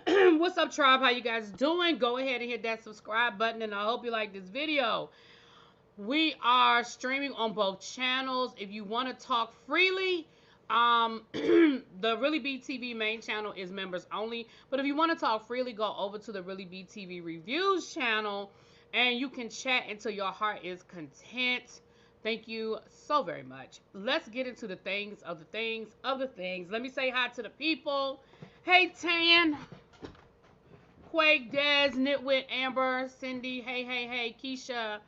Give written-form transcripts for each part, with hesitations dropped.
What's up, tribe? How you guys doing? Go ahead and hit that subscribe button, and I hope you like this video. We are streaming on both channels. If you want to talk freely, the Really Be TV main channel is members only. But if you want to talk freely, go over to the Really Be TV reviews channel, and you can chat until your heart is content. Thank you so very much. Let's get into the things of the things of the things. Let me say hi to the people. Hey, Tan. Quake, Des, Nitwit, Amber, Cindy, hey, Keisha.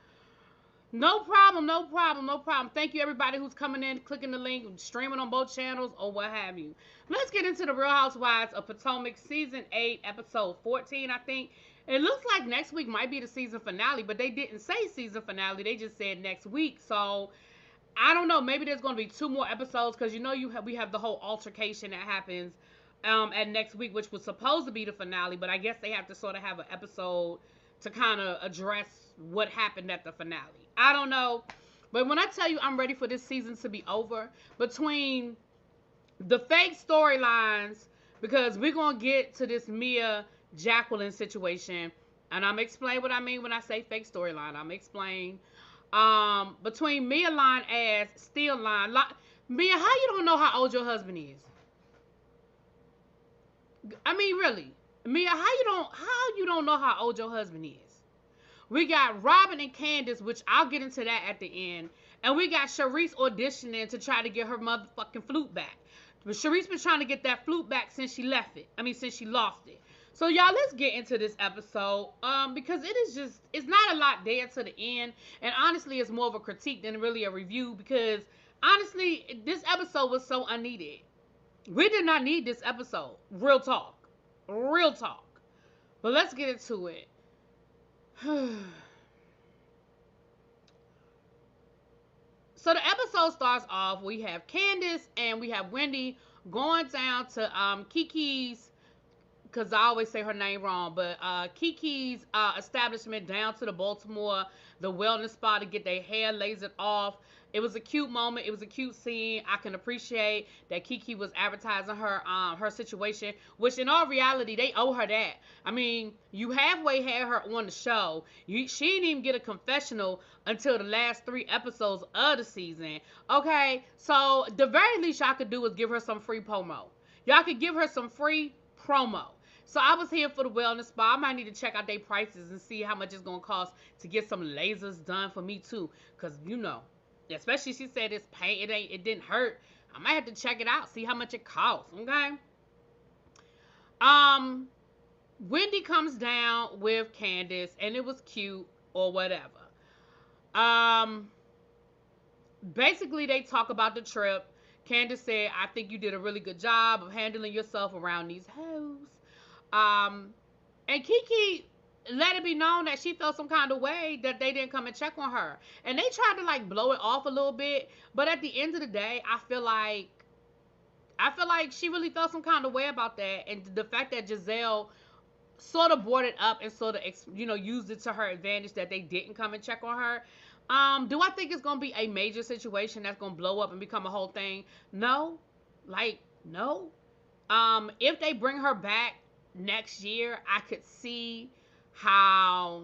No problem, no problem, no problem. Thank you, everybody who's coming in, clicking the link, streaming on both channels, or what have you. Let's get into the Real Housewives of Potomac, Season 8, Episode 14, I think. It looks like next week might be the season finale, but they didn't say season finale. They just said next week. So, I don't know. Maybe there's going to be 2 more episodes, because you know we have the whole altercation that happens at next week, which was supposed to be the finale, but I guess they have to sort of have an episode to kind of address what happened at the finale. I don't know, but when I tell you I'm ready for this season to be over, between the fake storylines, because we're going to get to this Mia Jacqueline situation, and I'm explain what I mean when I say fake storyline. I'm explain between Mia lying ass, still lying. Mia, how you don't know how old your husband is? I mean, really, Mia, how you don't know how old your husband is? We got Robin and Candace, which I'll get into that at the end, and we got Sharice auditioning to try to get her motherfucking flute back. But Sharice been trying to get that flute back since she left it. I mean, since she lost it. So y'all, let's get into this episode, because it's not a lot there to the end, and honestly, it's more of a critique than really a review, because honestly, this episode was so unneeded. We did not need this episode. Real talk. Real talk. But let's get into it. So the episode starts off. We have Candace and we have Wendy going down to Kiki's, because I always say her name wrong, but Kiki's establishment down to the Baltimore, the wellness spa, to get their hair lasered off. It was a cute moment. It was a cute scene. I can appreciate that Kiki was advertising her situation, which in all reality, they owe her that. I mean, you halfway had her on the show. She didn't even get a confessional until the last 3 episodes of the season. Okay, so the very least y'all could do is give her some free promo. Y'all could give her some free promo. So I was here for the wellness spa. I might need to check out their prices and see how much it's going to cost to get some lasers done for me too. Because, you know, especially she said it's pain, it didn't hurt. I might have to check it out, see how much it costs, okay? Wendy comes down with Candace, and it was cute or whatever. Basically, they talk about the trip. Candace said, I think you did a really good job of handling yourself around these hoes. And Kiki let it be known that she felt some kind of way that they didn't come and check on her. And they tried to like blow it off a little bit, but at the end of the day, I feel like she really felt some kind of way about that. And the fact that Giselle sort of brought it up and sort of, used it to her advantage that they didn't come and check on her. Do I think it's going to be a major situation that's going to blow up and become a whole thing? No. No. If they bring her back next year, I could see how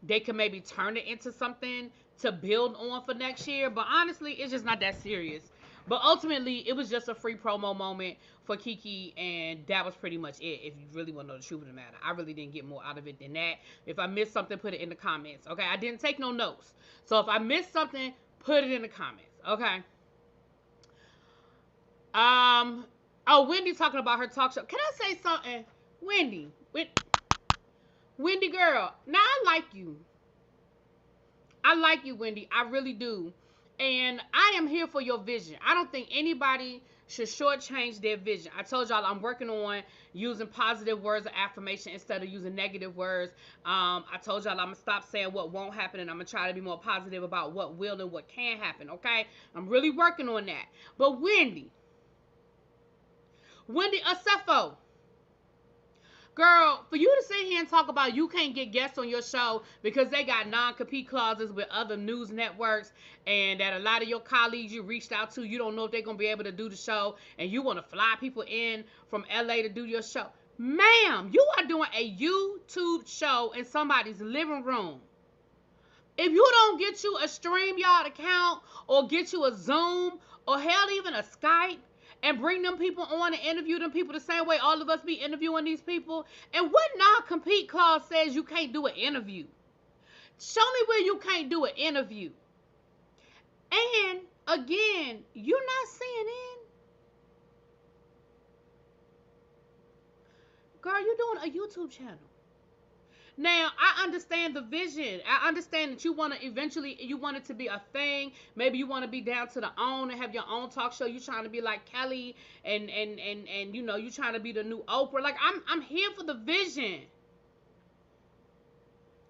they could maybe turn it into something to build on for next year. But honestly, it's just not that serious. But ultimately, it was just a free promo moment for Kiki, and that was pretty much it, if you really want to know the truth of the matter. I really didn't get more out of it than that. If I missed something, put it in the comments, okay? I didn't take no notes. So if I missed something, put it in the comments, okay? Wendy talking about her talk show. Can I say something? Wendy girl, now I like you. I like you, Wendy. I really do. And I am here for your vision. I don't think anybody should shortchange their vision. I told y'all I'm working on using positive words of affirmation instead of using negative words. I told y'all I'm going to stop saying what won't happen, and I'm going to try to be more positive about what will and what can happen, okay? I'm really working on that. But Wendy Acefo, girl, for you to sit here and talk about you can't get guests on your show because they got non-compete clauses with other news networks, and that a lot of your colleagues you reached out to, you don't know if they're going to be able to do the show, and you want to fly people in from LA to do your show. Ma'am, you are doing a YouTube show in somebody's living room. If you don't get you a StreamYard account or get you a Zoom or hell even a Skype and bring them people on and interview them people the same way all of us be interviewing these people, and what non-compete clause says you can't do an interview? Show me where you can't do an interview. And again, you're not CNN. Girl, you're doing a YouTube channel. Now, I understand the vision. I understand that you want to eventually, you want it to be a thing. Maybe you want to be down to the own and have your own talk show. You're trying to be like Kelly and you know, you're trying to be the new Oprah. Like, I'm here for the vision.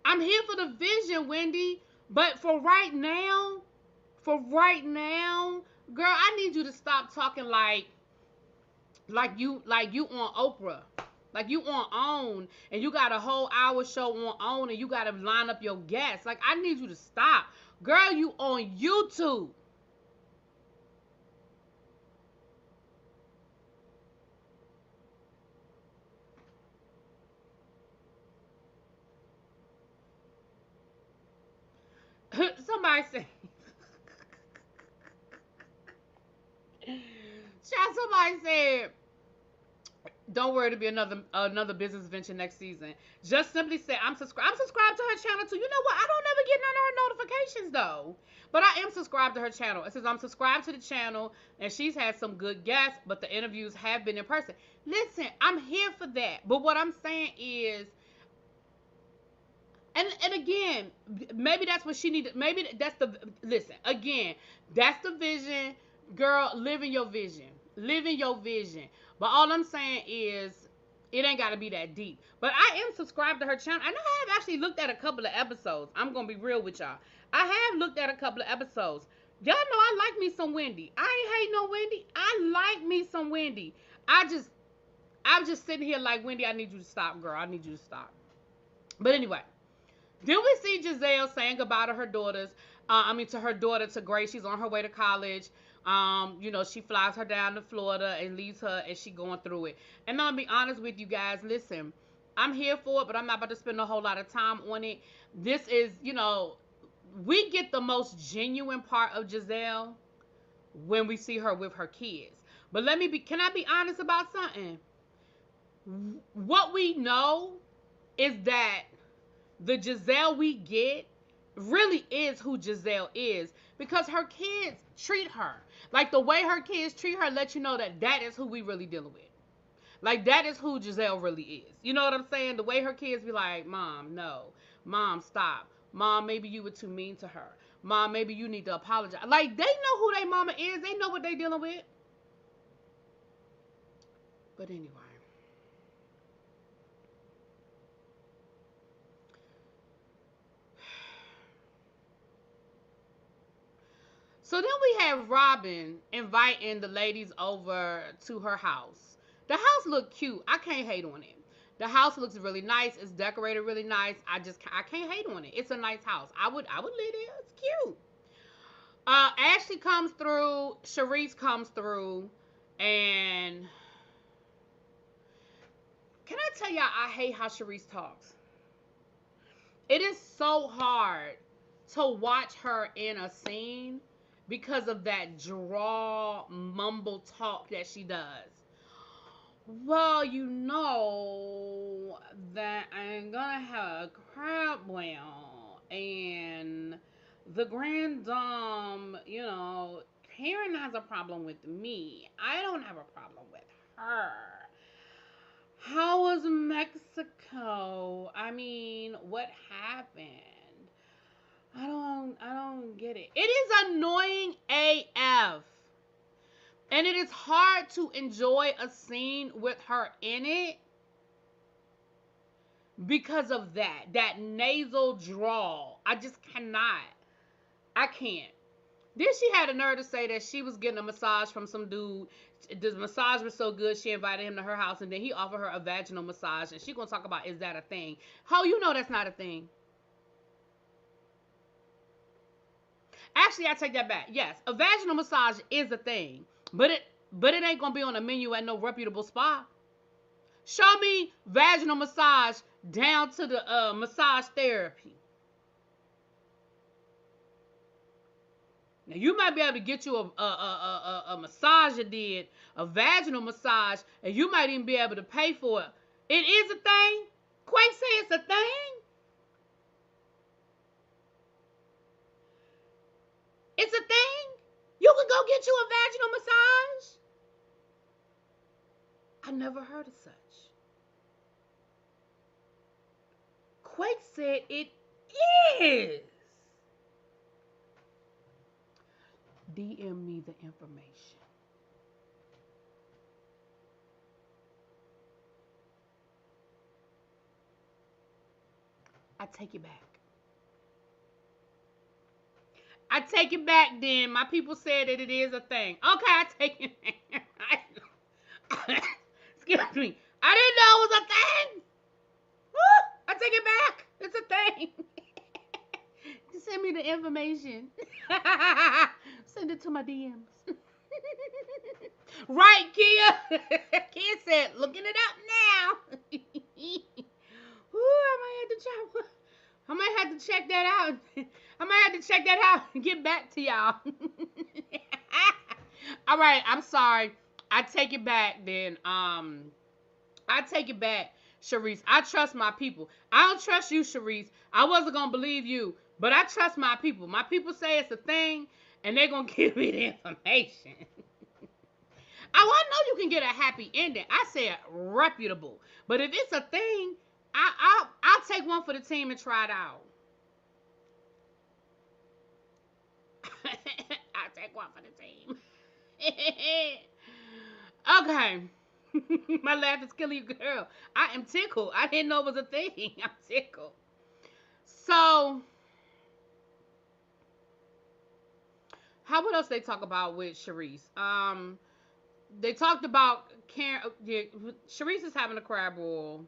I'm here for the vision, Wendy. But for right now, girl, I need you to stop talking like you on Oprah. Like you on OWN and you got a whole hour show on OWN and you got to line up your guests. Like, I need you to stop. Girl, you on YouTube. Somebody said, somebody said, don't worry, to be another business venture next season. Just simply say, I'm subscribed to her channel too. You know what? I don't never get none of her notifications though. But I am subscribed to her channel. It says I'm subscribed to the channel and she's had some good guests, but the interviews have been in person. Listen, I'm here for that. But what I'm saying is, and again, maybe that's what she needed. Maybe that's listen, again, that's the vision. Girl, living your vision. Living your vision. But all I'm saying is, it ain't got to be that deep. But I am subscribed to her channel. And I have actually looked at a couple of episodes. I'm going to be real with y'all. I have looked at a couple of episodes. Y'all know I like me some Wendy. I ain't hate no Wendy. I like me some Wendy. I'm just sitting here like, Wendy, I need you to stop, girl. I need you to stop. But anyway, then we see Giselle saying goodbye to her daughters. To her daughter, to Grace. She's on her way to college. You know, she flies her down to Florida and leaves her, and she going through it. And I'm gonna be honest with you guys. Listen, I'm here for it, but I'm not about to spend a whole lot of time on it. This is, you know, we get the most genuine part of Giselle when we see her with her kids. But can I be honest about something? What we know is that the Giselle we get really is who Giselle is, because her kids treat her like the way her kids treat her. Let you know that is who we really dealing with. Like, that is who Giselle really is. You know what I'm saying? The way her kids be like, Mom, no. Mom, stop. Mom, maybe you were too mean to her. Mom, maybe you need to apologize. Like, they know who their mama is. They know what they dealing with. But anyway. So then we have Robin inviting the ladies over to her house. The house looked cute. I can't hate on it. The house looks really nice. It's decorated really nice. I can't hate on it. It's a nice house. I would live there. It's cute. Ashley comes through. Sharice comes through. And can I tell y'all, I hate how Sharice talks. It is so hard to watch her in a scene because of that drawl, mumble talk that she does. Well, you know that I'm gonna have a crab boil, and the grand dame, you know, Karen has a problem with me. I don't have a problem with her. How was Mexico? I mean, what happened? I don't get it. It is annoying AF. And it is hard to enjoy a scene with her in it because of that nasal drawl. I just cannot. I can't. Then she had a nerve to say that she was getting a massage from some dude. The massage was so good, she invited him to her house, and then he offered her a vaginal massage, and she gonna talk about, is that a thing? How you know that's not a thing? Actually, I take that back. Yes, a vaginal massage is a thing, but it ain't gonna be on a menu at no reputable spa. Show me vaginal massage down to the massage therapy. Now you might be able to get you a massager did a vaginal massage, and you might even be able to pay for it. It is a thing. Quake say it's a thing. It's a thing. You can go get you a vaginal massage. I never heard of such. Quake said it is. DM me the information. I take it back. I take it back then. My people said that it is a thing. Okay, I take it back. Excuse me. I didn't know it was a thing. Woo! I take it back. It's a thing. Just send me the information. Send it to my DMs. Right, Kia? Kia said, looking it up now. Ooh, I might have to check that out. I might have to check that out and get back to y'all. All right, I'm sorry. I take it back then. I take it back, Sharice. I trust my people. I don't trust you, Sharice. I wasn't going to believe you, but I trust my people. My people say it's a thing, and they're going to give me the information. I know you can get a happy ending. I said reputable. But if it's a thing, I'll take one for the team and try it out. I'll take one for the team. Okay. My laugh is killing you, girl. I am tickled. I didn't know it was a thing. I'm tickled. So, what else they talk about with Sharice? They talked about Karen. Yeah, Sharice is having a crab roll.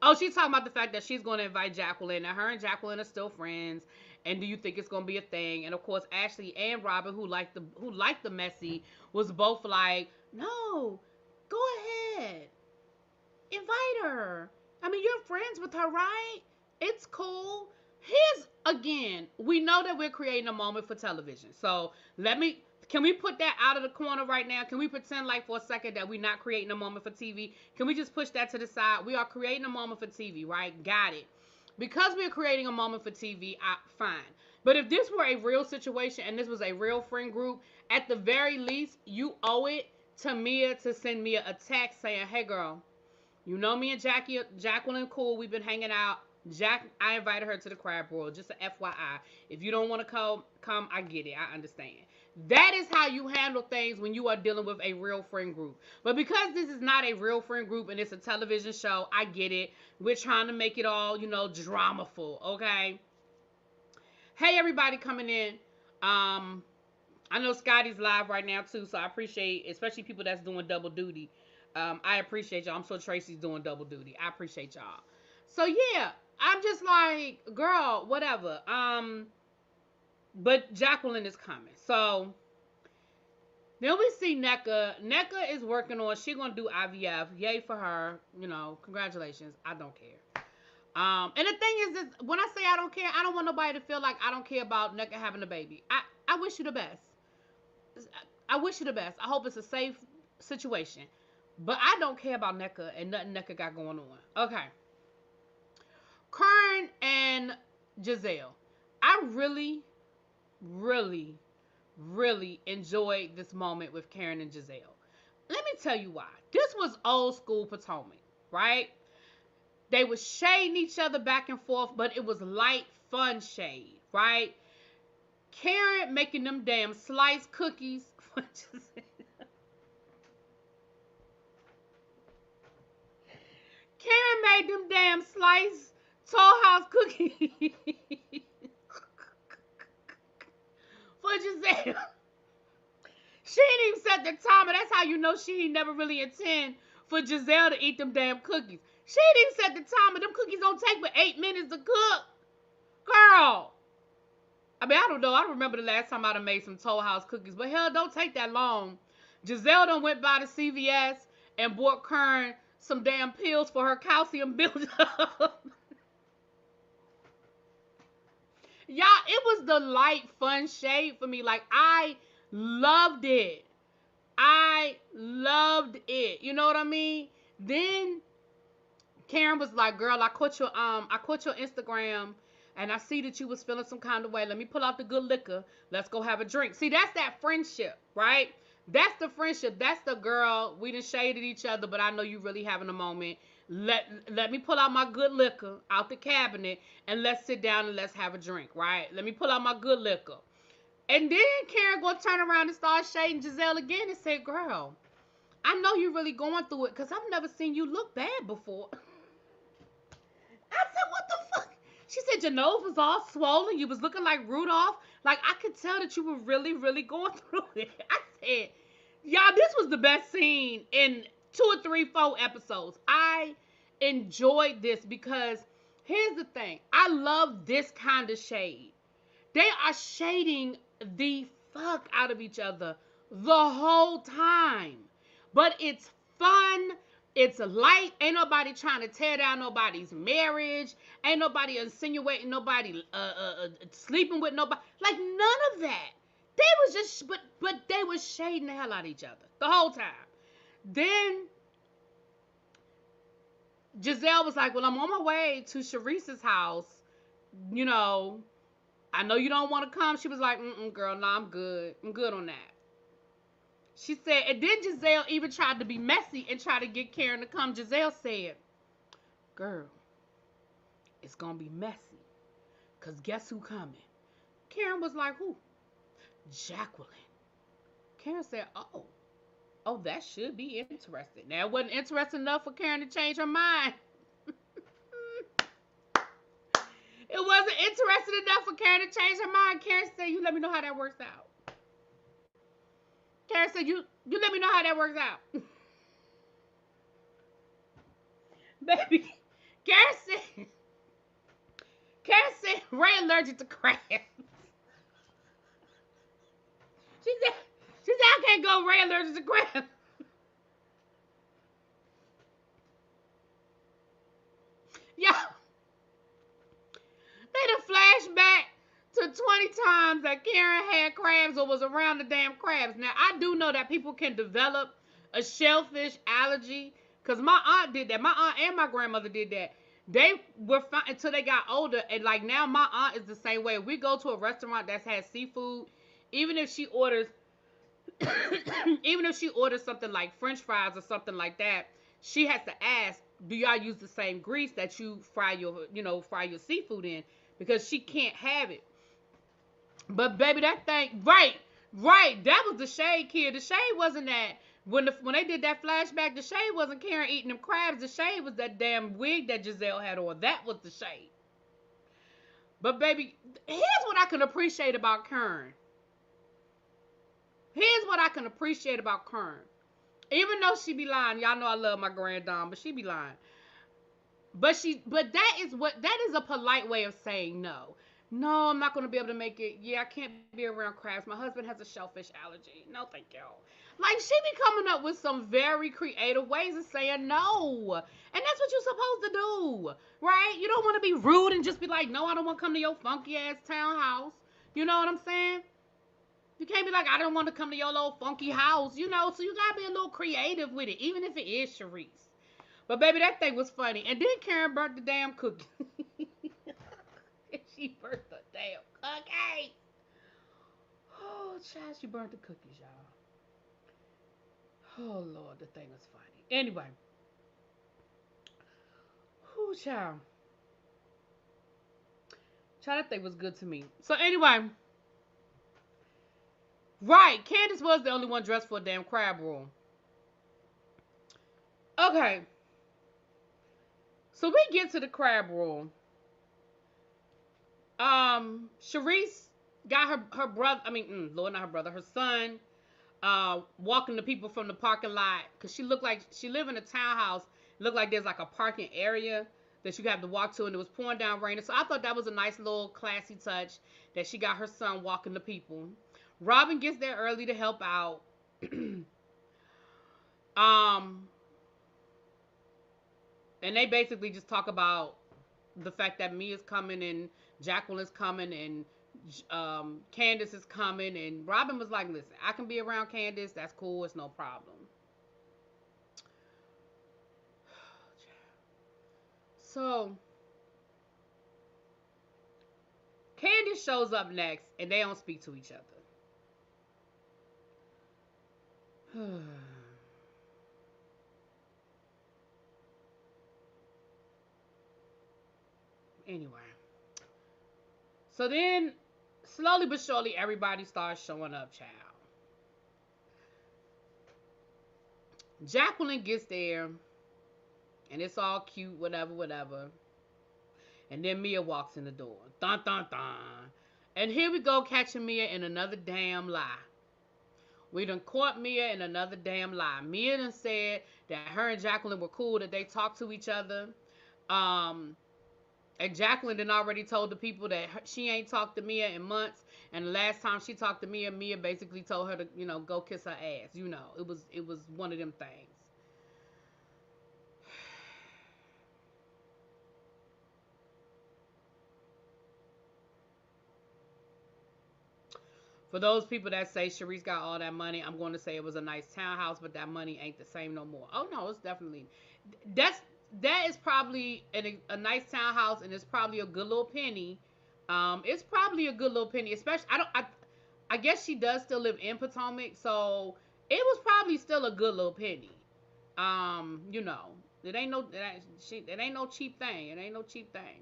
Oh, she's talking about the fact that she's going to invite Jacqueline. Now, her and Jacqueline are still friends. And do you think it's going to be a thing? And of course, Ashley and Robin, who liked the messy, was both like, no, go ahead, invite her. I mean, you're friends with her, right? It's cool. Here's again, we know that we're creating a moment for television. So can we put that out of the corner right now? Can we pretend like for a second that we're not creating a moment for TV? Can we just push that to the side? We are creating a moment for TV, right? Got it. Because we're creating a moment for TV, fine. But if this were a real situation and this was a real friend group, at the very least, you owe it to Mia to send Mia a text saying, hey, girl, you know me and Jacqueline cool. We've been hanging out. I invited her to the crab roll. Just a FYI. If you don't want to come, I get it. I understand. That is how you handle things when you are dealing with a real friend group. But because this is not a real friend group and it's a television show, I get it. We're trying to make it all, dramaful, okay? Hey, everybody coming in. I know Scotty's live right now, too, so I appreciate, especially people that's doing double duty. I appreciate y'all. I'm sure Tracy's doing double duty. I appreciate y'all. So, yeah, I'm just like, girl, whatever. But Jacqueline is coming. So, then we see NECA. NECA is working on, she's going to do IVF. Yay for her. Congratulations. I don't care. And the thing is, when I say I don't care, I don't want nobody to feel like I don't care about NECA having a baby. I wish you the best. I wish you the best. I hope it's a safe situation. But I don't care about NECA and nothing NECA got going on. Okay. Kern and Giselle. I really enjoyed this moment with Karen and Giselle. Let me tell you why. This was old school Potomac, right? They were shading each other back and forth, but it was light, fun shade, right? Karen making them damn sliced cookies for Giselle. Karen made them damn sliced Toll House cookies for Giselle. She didn't even set the timer. That's how you know she ain't never really intend for Giselle to eat them damn cookies. She didn't even set the timer. Them cookies don't take but 8 minutes to cook. Girl. I mean, I don't know. I don't remember the last time I done made some Toll House cookies. But hell, don't take that long. Giselle done went by to CVS and bought Kern some damn pills for her calcium buildup. Y'all, it was the light, fun shade for me. Like, I loved it. I loved it. You know what I mean? Then Karen was like, "Girl, I caught your Instagram, and I see that you was feeling some kind of way. Let me pull out the good liquor. Let's go have a drink." See, that's that friendship, right? That's the friendship. That's the girl. We done shaded each other, but I know you really having a moment. Let me pull out my good liquor out the cabinet, and let's sit down and let's have a drink, right? Let me pull out my good liquor. And then Karen gonna turn around and start shading Giselle again and say, "Girl, I know you're really going through it because I've never seen you look bad before." I said, "What the fuck?" She said, "Your nose was all swollen. You was looking like Rudolph. Like, I could tell that you were really, really going through it." I said, y'all, this was the best scene in 2 or 3, 4 episodes. I enjoyed this because here's the thing. I love this kind of shade. They are shading the fuck out of each other the whole time. But it's fun. It's light. Ain't nobody trying to tear down nobody's marriage. Ain't nobody insinuating nobody sleeping with nobody. Like, none of that. They was just, but they was shading the hell out of each other the whole time. Then Giselle was like, "Well, I'm on my way to Sharice's house. You know, I know you don't want to come." She was like, "Girl, no, I'm good. I'm good on that." She said, and then Giselle even tried to be messy and try to get Karen to come. Giselle said, "Girl, it's going to be messy. Because guess who coming?" Karen was like, "Who?" "Jacqueline." Karen said, Oh, that should be interesting." Now, it wasn't interesting enough for Karen to change her mind. It wasn't interesting enough for Karen to change her mind. Karen said, "You let me know how that works out." Karen said, you let me know how that works out." Baby, Karen said Ray allergic to crabs. She said, "I can't go, Ray allergic to crabs." Y'all, they done flashback to 20 times that Karen had crabs or was around the damn crabs. Now, I do know that people can develop a shellfish allergy because my aunt did that. My aunt and my grandmother did that. They were fine until they got older. And like now, my aunt is the same way. If we go to a restaurant that has seafood, even if she orders, even if she orders something like French fries or something like that, she has to ask, "Do y'all use the same grease that you fry your seafood in?" Because she can't have it. But baby, that thing, right, that was the shade kid. The shade wasn't that. When they did that flashback, the shade wasn't Karen eating them crabs. The shade was that damn wig that Giselle had on. That was the shade. But baby, here's what I can appreciate about Karen. Here's what I can appreciate about Karen. Even though she be lying, y'all know I love my granddaughter, but she be lying. But that is a polite way of saying no. "No, I'm not going to be able to make it. Yeah, I can't be around crabs. My husband has a shellfish allergy. No, thank you." Like, she be coming up with some very creative ways of saying no. And that's what you're supposed to do, right? You don't want to be rude and just be like, "No, I don't want to come to your funky ass townhouse." You know what I'm saying? You can't be like, "I don't want to come to your little funky house." So you got to be a little creative with it, even if it is Sharice. But baby, that thing was funny. And then Karen burnt the damn cookie. She burnt the damn cookie. Oh, child, she burnt the cookies, y'all. Oh, Lord, the thing was funny. Anyway. Oh, child. Child, that thing was good to me. So, anyway. Right, Candace was the only one dressed for a damn crab roll. Okay. So, we get to the crab roll. Sharice got her brother, Lord, not her brother, her son, walking the people from the parking lot, because she looked like she lived in a townhouse. It looked like there's like a parking area that you have to walk to, and it was pouring down raining. So I thought that was a nice little classy touch that she got her son walking the people. Robin gets there early to help out. And they basically just talk about the fact that Mia's coming and Jacqueline's coming and Candace is coming, and Robin was like, "Listen, I can be around Candace. That's cool. It's no problem." So Candace shows up next, and they don't speak to each other. Anyway, so then slowly but surely everybody starts showing up, child. Jacqueline gets there, and it's all cute, whatever, whatever. And then Mia walks in the door. Dun, dun, dun. And here we go, catching Mia in another damn lie. We done caught Mia in another damn lie. Mia done said that her and Jacqueline were cool, that they talked to each other. And Jacqueline done already told the people that she ain't talked to Mia in months. And the last time she talked to Mia, Mia basically told her to, go kiss her ass. It was one of them things. For those people that say Sharice got all that money, I'm going to say it was a nice townhouse, but that money ain't the same no more. Oh no, it's definitely that is probably a nice townhouse, and it's probably a good little penny. It's probably a good little penny, especially I guess she does still live in Potomac, so it was probably still a good little penny. It ain't no cheap thing. It ain't no cheap thing.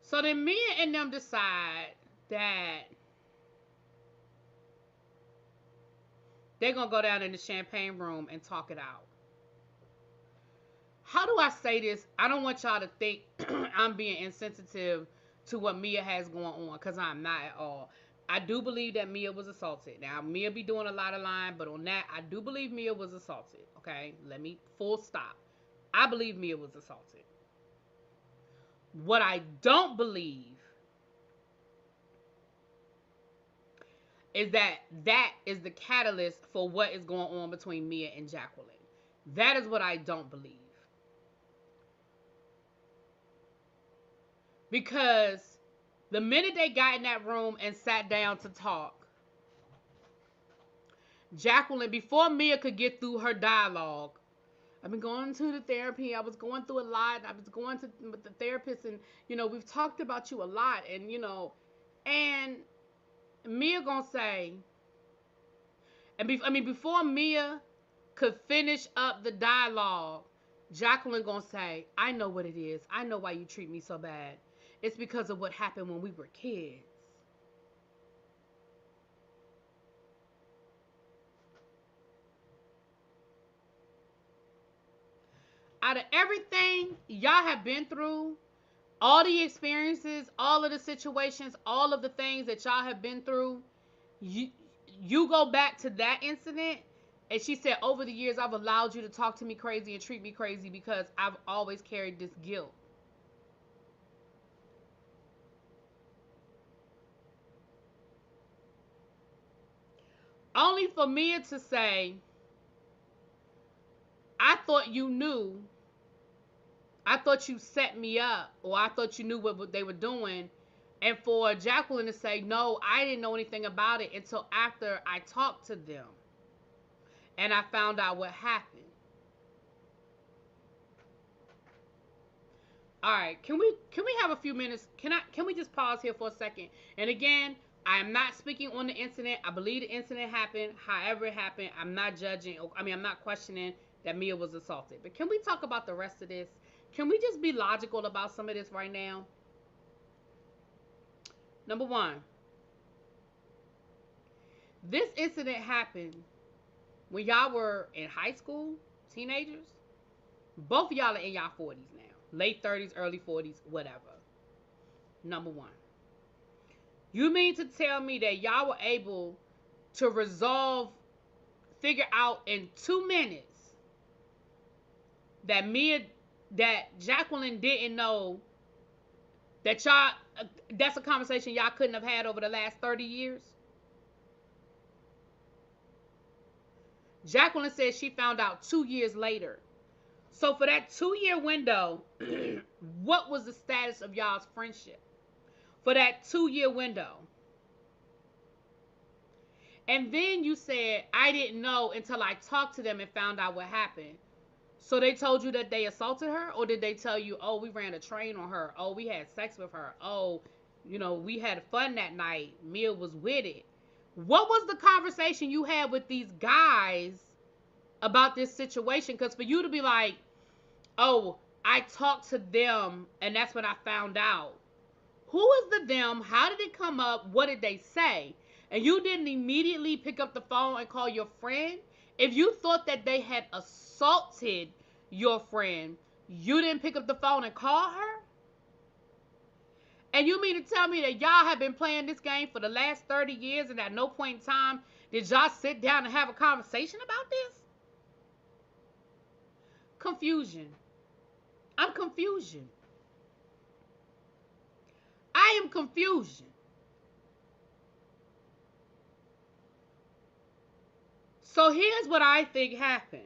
So then Mia and them decide that they're going to go down in the champagne room and talk it out. How do I say this? I don't want y'all to think I'm being insensitive to what Mia has going on, because I'm not at all. I do believe that Mia was assaulted. Now, Mia be doing a lot of lying, but on that, I do believe Mia was assaulted. Okay? Let me full stop. I believe Mia was assaulted. What I don't believe is that is the catalyst for what is going on between Mia and Jacqueline. That is what I don't believe. Because the minute they got in that room and sat down to talk, Jacqueline, before Mia could get through her dialogue, I've been going to the therapy. I was going through a lot. I was going to with the therapist, and we've talked about you a lot, and and Mia gonna say, before Mia could finish up the dialogue, Jacqueline gonna say, "I know what it is. I know why you treat me so bad. It's because of what happened when we were kids." Out of everything y'all have been through, all the experiences, all of the situations, all of the things that y'all have been through, you go back to that incident, and she said, over the years, I've allowed you to talk to me crazy and treat me crazy because I've always carried this guilt. Only for Mia to say, I thought you knew. I thought you set me up, or I thought you knew what they were doing. And for Jacqueline to say, no, I didn't know anything about it until after I talked to them. And I found out what happened. All right, can we have a few minutes? Can we just pause here for a second? And again, I am not speaking on the incident. I believe the incident happened. However it happened, I'm not judging. I'm not questioning that Mia was assaulted. But can we talk about the rest of this? Can we just be logical about some of this right now? Number one, this incident happened when y'all were in high school, teenagers. Both of y'all are in y'all 40s now. Late 30s, early 40s, whatever. Number one. You mean to tell me that y'all were able to figure out in 2 minutes that Jacqueline didn't know that y'all, that's a conversation y'all couldn't have had over the last 30 years? Jacqueline said she found out 2 years later. So for that 2 year window, what was the status of y'all's friendship? For that 2 year window. And then you said, I didn't know until I talked to them and found out what happened. So they told you that they assaulted her? Or did they tell you, oh, we ran a train on her? Oh, we had sex with her? Oh, we had fun that night. Mia was with it. What was the conversation you had with these guys about this situation? Because for you to be like, oh, I talked to them and that's when I found out. Who is the them? How did it come up? What did they say? And you didn't immediately pick up the phone and call your friend? If you thought that they had assaulted your friend, you didn't pick up the phone and call her? And you mean to tell me that y'all have been playing this game for the last 30 years and at no point in time did y'all sit down and have a conversation about this? Confusion. I'm confusion. I am confusion. So here's what I think happened.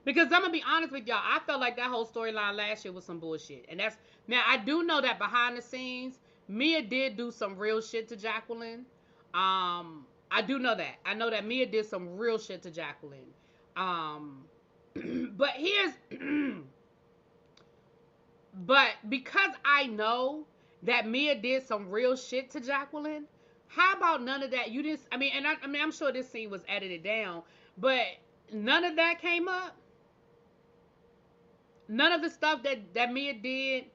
Because I'm going to be honest with y'all, I felt like that whole storyline last year was some bullshit. And that's, now I do know that behind the scenes, Mia did do some real shit to Jacqueline. I do know that. I know that Mia did some real shit to Jacqueline. But here's, but because I know that Mia did some real shit to Jacqueline, how about none of that? You just, I'm sure this scene was edited down, but none of that came up. None of the stuff that Mia did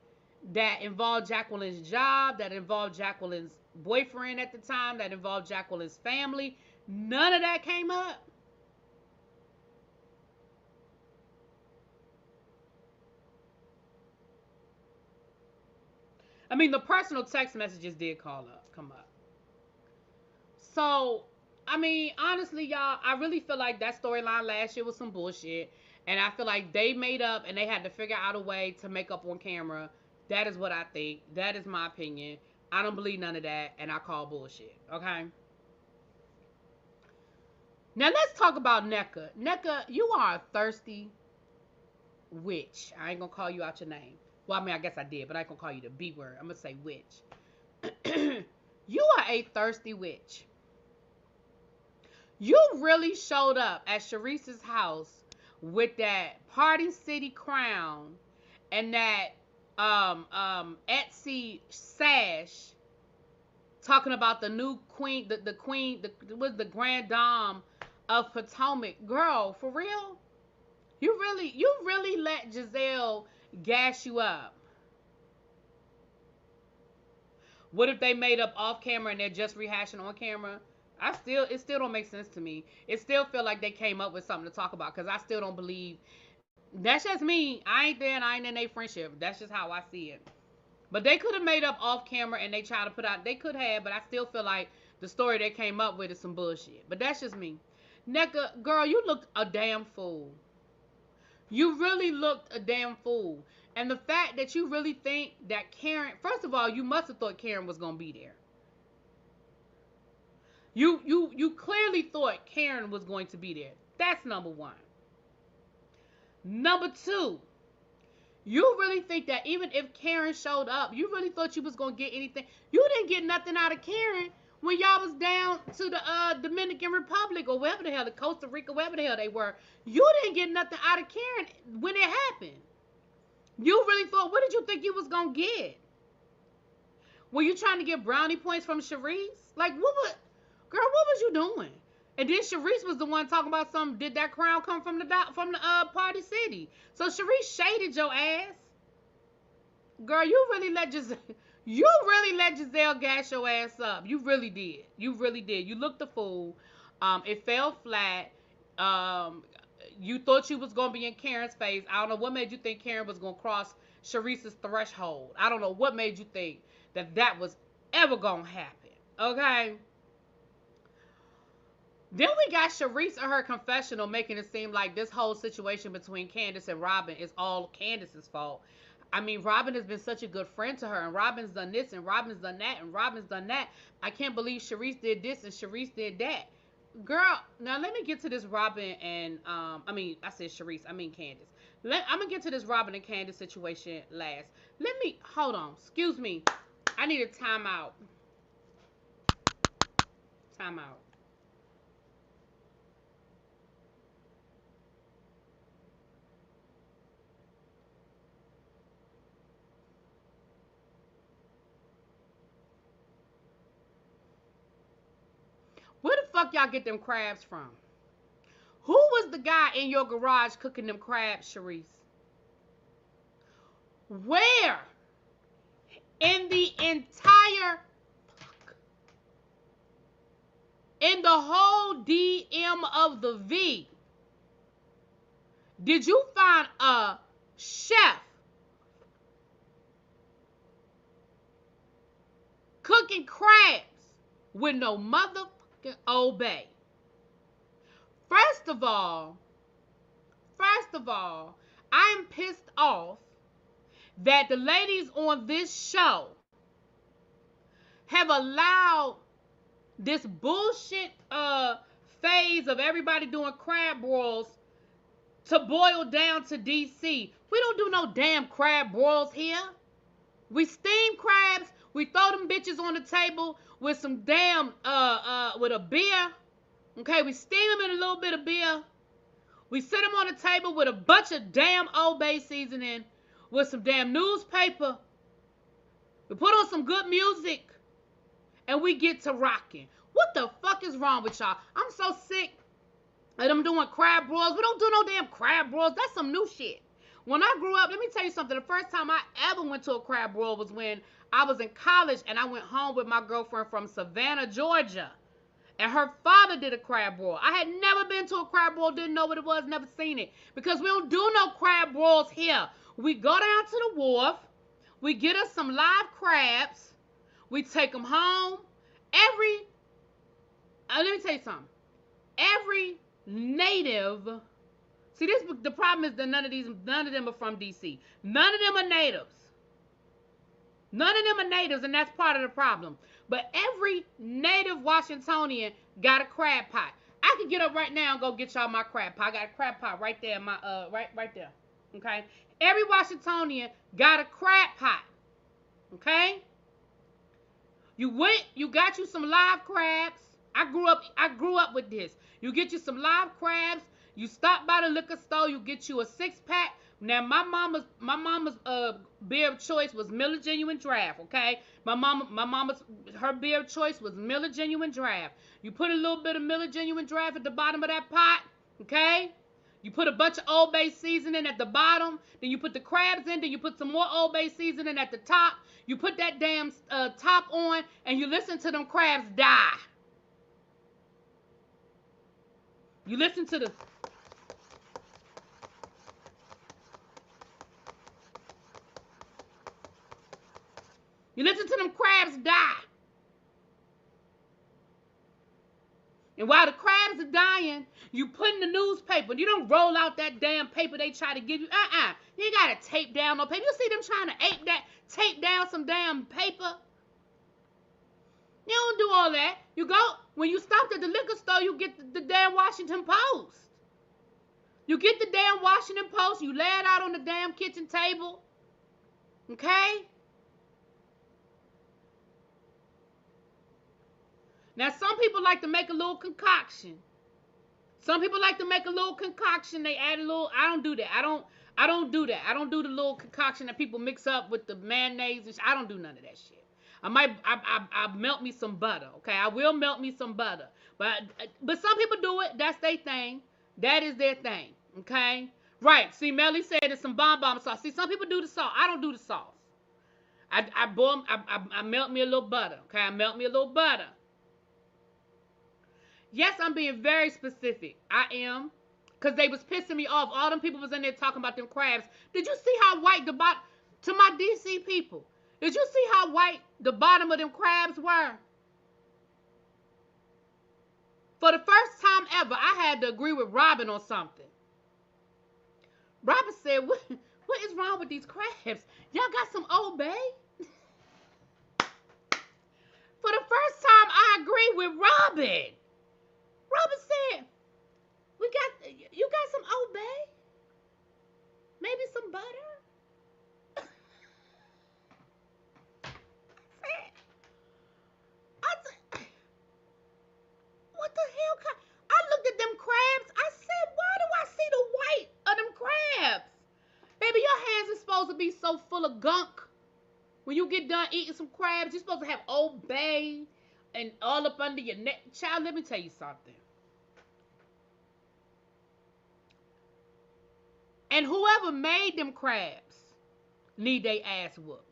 that involved Jacqueline's job, that involved Jacqueline's boyfriend at the time, that involved Jacqueline's family, none of that came up. I mean, the personal text messages did come up. So, I mean, honestly, y'all, I really feel like that storyline last year was some bullshit. And I feel like they made up and they had to figure out a way to make up on camera. That is what I think. That is my opinion. I don't believe none of that. And I call bullshit. Okay? Now, let's talk about NECA. NECA, you are a thirsty witch. I ain't going to call you out your name. Well, I mean, I guess I did, but I ain't going to call you the B word. I'm going to say witch. You are a thirsty witch. You really showed up at Sharice's house with that Party City crown and that Etsy sash, talking about the new queen, the queen, was the grand dame of Potomac. Girl, for real? You really let Giselle gas you up. What if they made up off camera and they're just rehashing on camera? It still don't make sense to me. It still feel like they came up with something to talk about, because I still don't believe. That's just me. I ain't there and I ain't in their friendship. That's just how I see it. But they could have made up off camera and they try to put out. They could have, but I still feel like the story they came up with is some bullshit. But that's just me. NECA, girl, you looked a damn fool. You really looked a damn fool. And the fact that you really think that Karen, first of all, you must have thought Karen was gonna be there. You clearly thought Karen was going to be there. That's number one. Number two, you really think that even if Karen showed up, you really thought you was going to get anything. You didn't get nothing out of Karen when y'all was down to the Dominican Republic or wherever the hell, the Costa Rica, wherever the hell they were. You didn't get nothing out of Karen when it happened. You really thought, what did you think you was going to get? Were you trying to get brownie points from Sharice? Like, girl, what was you doing? And then Sharice was the one talking about something. Did that crown come from the Party City? So Sharice shaded your ass. Girl, you really let Giselle gas your ass up. You really did. You really did. You looked a fool. It fell flat. You thought you was gonna be in Karen's face. I don't know what made you think Karen was gonna cross Sharice's threshold. I don't know what made you think that was ever gonna happen. Okay. Then we got Sharice in her confessional making it seem like this whole situation between Candace and Robin is all Candace's fault. I mean, Robin has been such a good friend to her, and Robin's done this, and Robin's done that, and Robin's done that. I can't believe Sharice did this and Sharice did that. Girl, now let me get to this Robin and I said Sharice, I mean Candace. I'm gonna get to this Robin and Candace situation last. Let me hold on. Excuse me. I need a timeout. Timeout. Where the fuck y'all get them crabs from? Who was the guy in your garage cooking them crabs, Sharice? Where in the entire, in the whole DM of the V, did you find a chef cooking crabs with no motherfucking Old Bay? First of all, I am pissed off that the ladies on this show have allowed this bullshit phase of everybody doing crab broils to boil down to DC. We don't do no damn crab broils here. We steam crabs. We throw them bitches on the table with some damn with a beer. Okay, we steam them in a little bit of beer. We sit them on the table with a bunch of damn Old Bay seasoning, with some damn newspaper. We put on some good music, and we get to rocking. What the fuck is wrong with y'all? I'm so sick of them doing crab broils. We don't do no damn crab broils. That's some new shit. When I grew up, let me tell you something. The first time I ever went to a crab broil was when I was in college, and I went home with my girlfriend from Savannah, Georgia. And her father did a crab broil. I had never been to a crab broil, didn't know what it was, never seen it. Because we don't do no crab broils here. We go down to the wharf. We get us some live crabs. We take them home. Let me tell you something. Every native, see, the problem is that none of them are from DC. None of them are natives. None of them are natives, and that's part of the problem. But every native Washingtonian got a crab pot. I could get up right now and go get y'all my crab pot. I got a crab pot right there, right there. Okay? Every Washingtonian got a crab pot. Okay? You got you some live crabs. I grew up with this. You get you some live crabs. You stop by the liquor store. You get you a 6-pack. Now my mama's beer of choice was Miller Genuine Draft. Okay, her beer of choice was Miller Genuine Draft. You put a little bit of Miller Genuine Draft at the bottom of that pot. Okay. You put a bunch of Old Bay seasoning at the bottom. Then you put the crabs in. Then you put some more Old Bay seasoning at the top. You put that damn top on, and you listen to them crabs die. You listen to the... You listen to them crabs die. And while the crabs are dying, you put in the newspaper. You don't roll out that damn paper they try to give you. You ain't got to tape down no paper. You see them trying to tape down some damn paper? You don't do all that. You go, when you stopped at the liquor store, you get the damn Washington Post. You get the damn Washington Post. You lay it out on the damn kitchen table. Okay? Now, some people like to make a little concoction. Some people like to make a little concoction. They add a little. I don't do that. I don't do that. I don't do the little concoction that people mix up with the mayonnaise and shit. I don't do none of that shit. I melt me some butter. Okay, I will melt me some butter. But some people do it. That's their thing. That is their thing. Okay, right. See, Melly said it's some bomb sauce. See, some people do the sauce. I don't do the sauce. I melt me a little butter. Okay, I melt me a little butter. Yes, I'm being very specific. I am. Because they was pissing me off. All them people was in there talking about them crabs. Did you see how white to my DC people, did you see how white the bottom of them crabs were? For the first time ever, I had to agree with Robin on something. Robin said, what is wrong with these crabs? Y'all got some Old Bay? For the first time, I agree with Robin. Robert said, you got some Old Bay? Maybe some butter? I said, what the hell? I looked at them crabs. I said, why do I see the white of them crabs? Baby, your hands are supposed to be so full of gunk. When you get done eating some crabs, you're supposed to have Old Bay and all up under your neck. Child, let me tell you something. And whoever made them crabs need their ass whooped.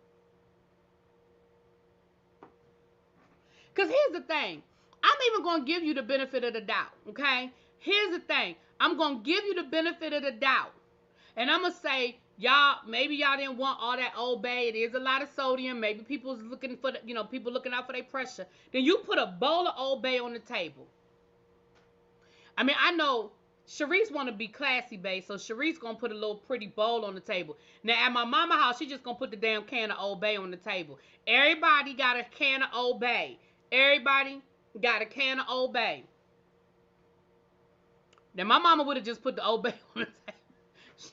Because here's the thing. I'm even going to give you the benefit of the doubt, okay? Here's the thing. I'm going to give you the benefit of the doubt. And I'm going to say, y'all, maybe y'all didn't want all that Old Bay. It is a lot of sodium. Maybe people's looking for, people looking out for their pressure. Then you put a bowl of Old Bay on the table. I mean, I know Sharice want to be classy, babe, so Sharice going to put a little pretty bowl on the table. Now, at my mama house, she just going to put the damn can of Old Bay on the table. Everybody got a can of Old Bay. Everybody got a can of Old Bay. Now, my mama would have just put the Old Bay on the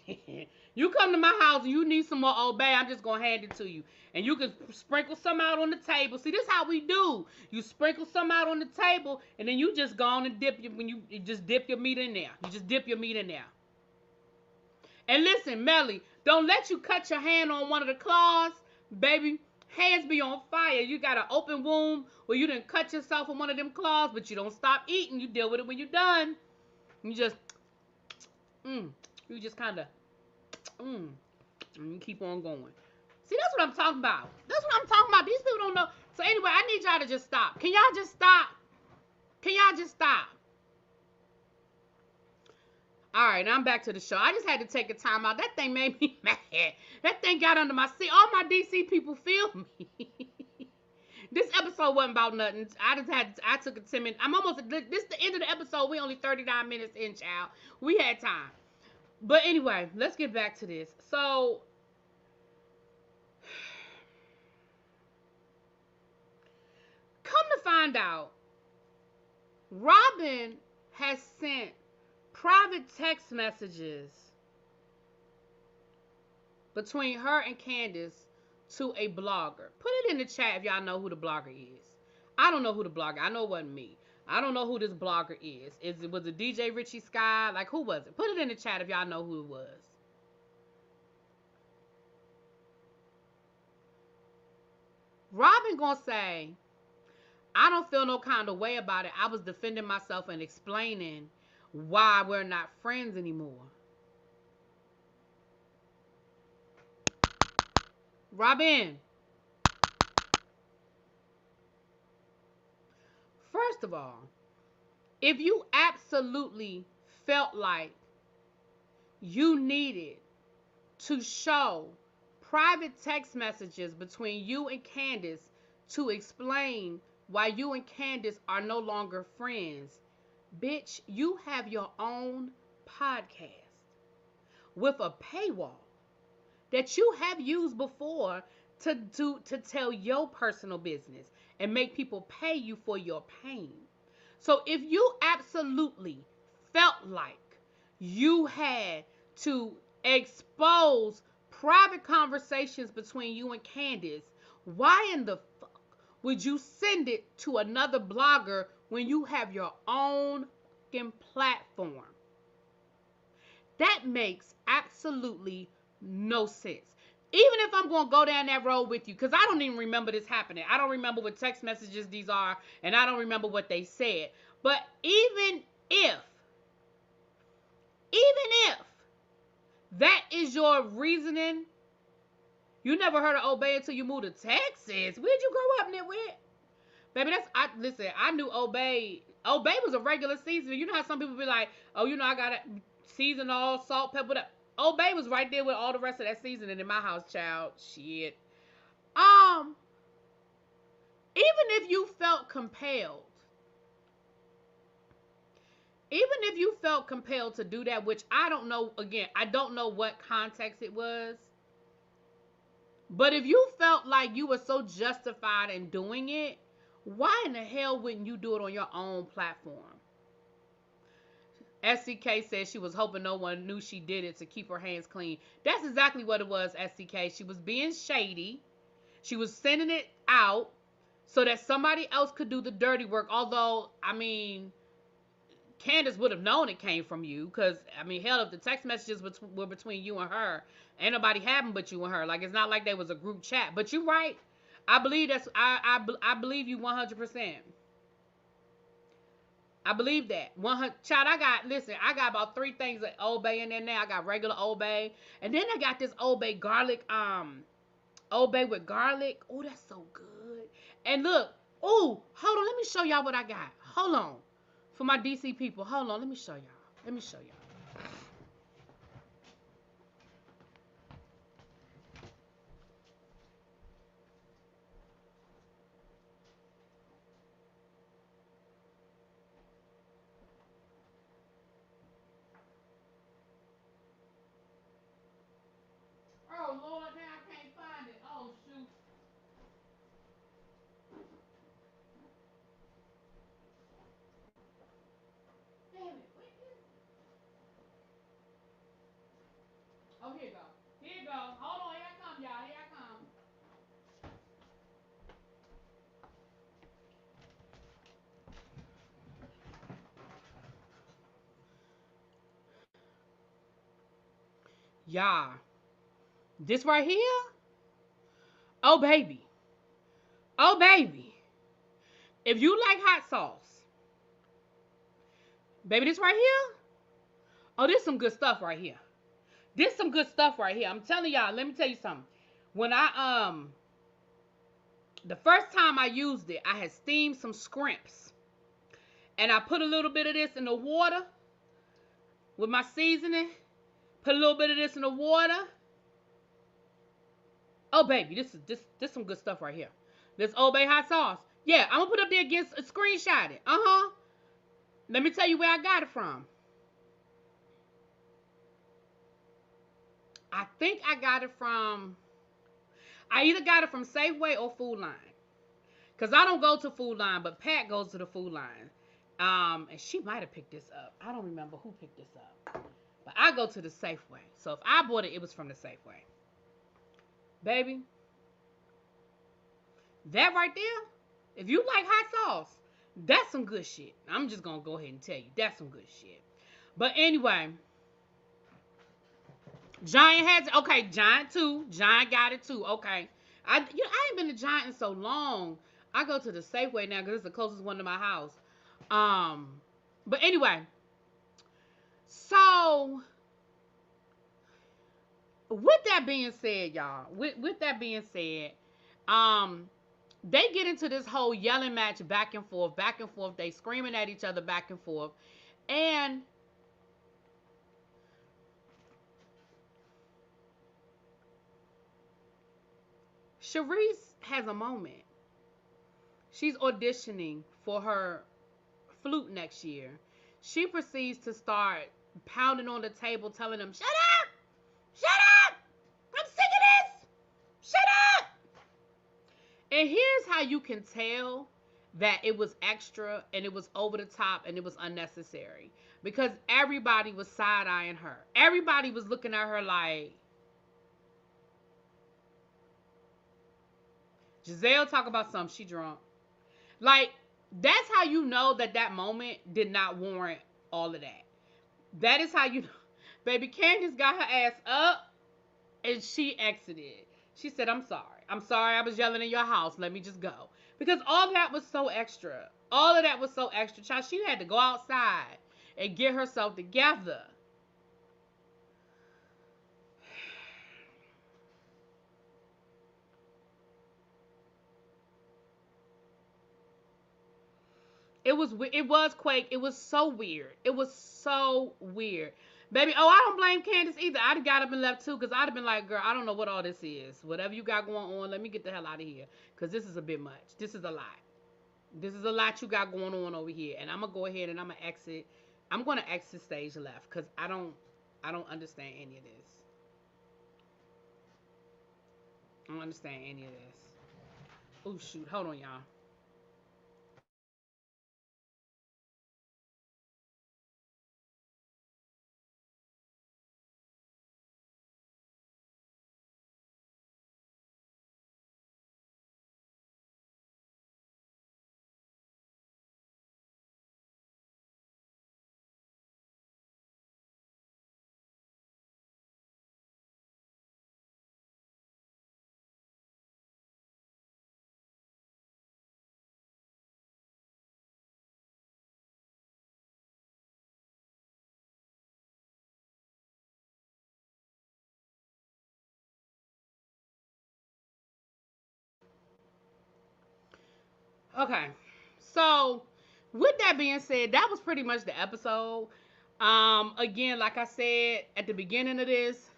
table. You come to my house and you need some more Old Bay, I'm just going to hand it to you. And you can sprinkle some out on the table. See, this is how we do. You sprinkle some out on the table, and then you just go on and dip your meat in there. You just dip your meat in there. And listen, Melly, don't let you cut your hand on one of the claws. Baby, hands be on fire. You got an open wound where you didn't cut yourself on one of them claws, but you don't stop eating. You deal with it when you're done. You just, you just kind of, and you keep on going. See, that's what I'm talking about. That's what I'm talking about. These people don't know. So anyway, I need y'all to just stop. Can y'all just stop? Can y'all just stop? All right, now I'm back to the show. I just had to take a time out. That thing made me mad. That thing got under my seat. All my DC people feel me. This episode wasn't about nothing. I took a 10-minute. This is the end of the episode. We only 39 minutes in, child. We had time. But anyway, let's get back to this. So, come to find out, Robin has sent private text messages between her and Candace to a blogger. Put it in the chat if y'all know who the blogger is. I don't know who the blogger. I know it wasn't me. I don't know who this blogger is. Was it DJ Richie Sky? Like, who was it? Put it in the chat if y'all know who it was. Robin gonna say, I don't feel no kind of way about it. I was defending myself and explaining why we're not friends anymore. Robin. First of all, if you absolutely felt like you needed to show private text messages between you and Candace to explain why you and Candace are no longer friends, bitch, you have your own podcast with a paywall that you have used before to tell your personal business and make people pay you for your pain. So if you absolutely felt like you had to expose private conversations between you and Candace, why in the fuck would you send it to another blogger when you have your own fucking platform? That makes absolutely no sense. Even if I'm going to go down that road with you, because I don't even remember this happening. I don't remember what text messages these are, and I don't remember what they said. But even if that is your reasoning, you never heard of Old Bay until you moved to Texas. Where'd you grow up, nitwit? Baby, listen, I knew Old Bay. Old Bay was a regular seasoning. You know how some people be like, oh, I got to season all, salt, pepper, that. Old Bay was right there with all the rest of that seasoning in my house, child. Shit. Even if you felt compelled, to do that, which I don't know, again, I don't know what context it was. But if you felt like you were so justified in doing it, why in the hell wouldn't you do it on your own platform? SCK said she was hoping no one knew she did it to keep her hands clean. That's exactly what it was, SCK. She was being shady. She was sending it out so that somebody else could do the dirty work. Although, I mean, Candace would have known it came from you, because I mean, hell, if the text messages were between you and her, ain't nobody had them but you and her. Like, it's not like there was a group chat. But you're right. I believe I believe you 100%. I believe that. 100. Child, I got about 3 things of Old Bay in there now. I got regular Old Bay, and then I got this Old Bay garlic, Old Bay with garlic. Oh, that's so good. And look, oh, hold on, let me show y'all what I got. Hold on. For my DC people, hold on, let me show y'all. Let me show y'all. Oh, Lord, now I can't find it. Oh, shoot. Damn it. Where is it? Oh, here you go. Here you go. Hold on, here I come, y'all. Here I come. Y'all, this right here? Oh, baby. Oh, baby. If you like hot sauce, baby, this right here? Oh, this some good stuff right here. This some good stuff right here. I'm telling y'all, let me tell you something. When the first time I used it, I had steamed some scrimps. And I put a little bit of this in the water with my seasoning. Put a little bit of this in the water. Oh, baby, this some good stuff right here. This Old Bay hot sauce. Yeah, I'm gonna put up there against a screenshot it. Let me tell you where I got it from. I think I got it from. I either got it from Safeway or Food Line. Cause I don't go to Food Line, but Pat goes to the Food Line. And she might have picked this up. I don't remember who picked this up. But I go to the Safeway. So if I bought it, it was from the Safeway. Baby, that right there, if you like hot sauce, that's some good shit. I'm just gonna go ahead and tell you, that's some good shit. But anyway, Giant has it. Okay, Giant too. Giant got it too. Okay. I ain't been to Giant in so long. I go to the Safeway now because it's the closest one to my house. But anyway, so with that being said, y'all, with that being said, they get into this whole yelling match back and forth, back and forth. They screaming at each other back and forth. And Sharice has a moment. She's auditioning for her flute next year. She proceeds to start pounding on the table, telling them, "Shut up! Shut up! I'm sick of this! Shut up!" And here's how you can tell that it was extra and it was over the top and it was unnecessary. Because everybody was side-eyeing her. Everybody was looking at her like, Giselle talk about something, she drunk. Like, that's how you know that that moment did not warrant all of that. That is how you know. Baby Candace got her ass up and she exited. She said, "I'm sorry. I'm sorry I was yelling in your house. Let me just go." Because all of that was so extra. All of that was so extra. Child, she had to go outside and get herself together. It was Quake. It was so weird. It was so weird. Baby, oh, I don't blame Candace either. I'd have got up and left too, because I'd have been like, "Girl, I don't know what all this is. Whatever you got going on, let me get the hell out of here. Because this is a bit much. This is a lot. This is a lot you got going on over here." And I'm gonna go ahead and I'm gonna exit. I'm gonna exit stage left because I don't understand any of this. I don't understand any of this. Oh shoot, hold on, y'all. Okay. So, with that being said, that was pretty much the episode. Again, like I said at the beginning of this,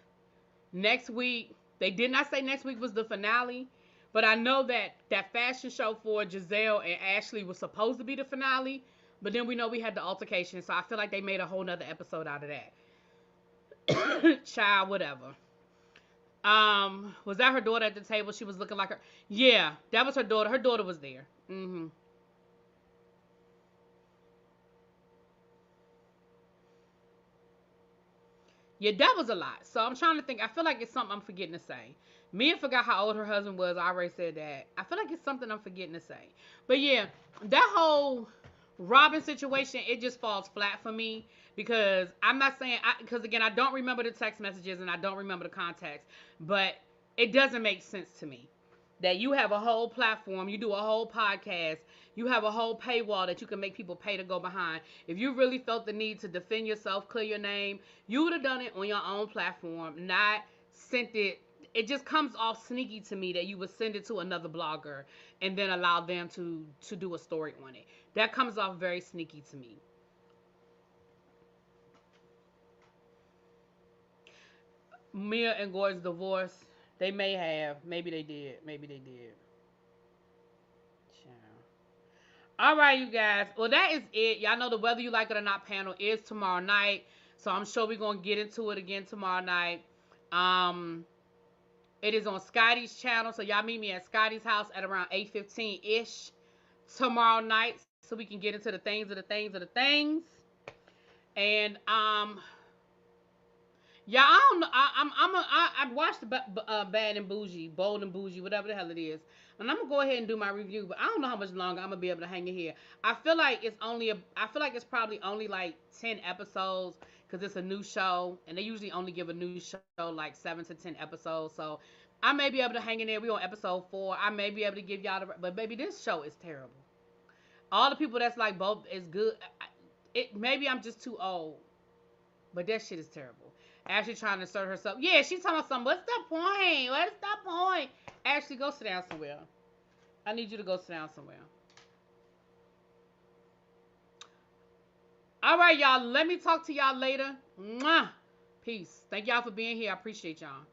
next week, they did not say next week was the finale, but I know that that fashion show for Giselle and Ashley was supposed to be the finale, but then we know we had the altercation, so I feel like they made a whole nother episode out of that. Child, whatever. Was that her daughter at the table? She was looking like her. Yeah, that was her daughter. Her daughter was there. Yeah, that was a lot. So I'm trying to think. I feel like it's something I'm forgetting to say. Mia forgot how old her husband was. I already said that. I feel like it's something I'm forgetting to say. But yeah, that whole Robin situation, it just falls flat for me because I'm not saying, because again, I don't remember the text messages and I don't remember the context, but it doesn't make sense to me that you have a whole platform, you do a whole podcast, you have a whole paywall that you can make people pay to go behind. If you really felt the need to defend yourself, clear your name, you would have done it on your own platform, not sent it. It just comes off sneaky to me that you would send it to another blogger and then allow them to do a story on it. That comes off very sneaky to me. Mia and Gordon's divorce, they may have, maybe they did, maybe they did. Child. All right, you guys. Well, that is it. Y'all know the Whether You Like It or Not panel is tomorrow night. So I'm sure we're going to get into it again tomorrow night. Um, it is on Scotty's channel. So y'all meet me at Scotty's house at around 8:15-ish tomorrow night. So we can get into the things of the things of the things. And yeah, I don't know. I watched Bad and Bougie, Bold and Bougie, whatever the hell it is, and I'm gonna go ahead and do my review. But I don't know how much longer I'm gonna be able to hang in here. I feel like it's probably only like 10 episodes because it's a new show, and they usually only give a new show like 7 to 10 episodes. So I may be able to hang in there. We on episode 4. I may be able to give y'all but baby, this show is terrible. All the people that's like both is good. It maybe I'm just too old, but that shit is terrible. Ashley trying to assert herself. Yeah, she's talking about something. What's the point? What's the point? Ashley, go sit down somewhere. I need you to go sit down somewhere. All right, y'all. Let me talk to y'all later. Mwah. Peace. Thank y'all for being here. I appreciate y'all.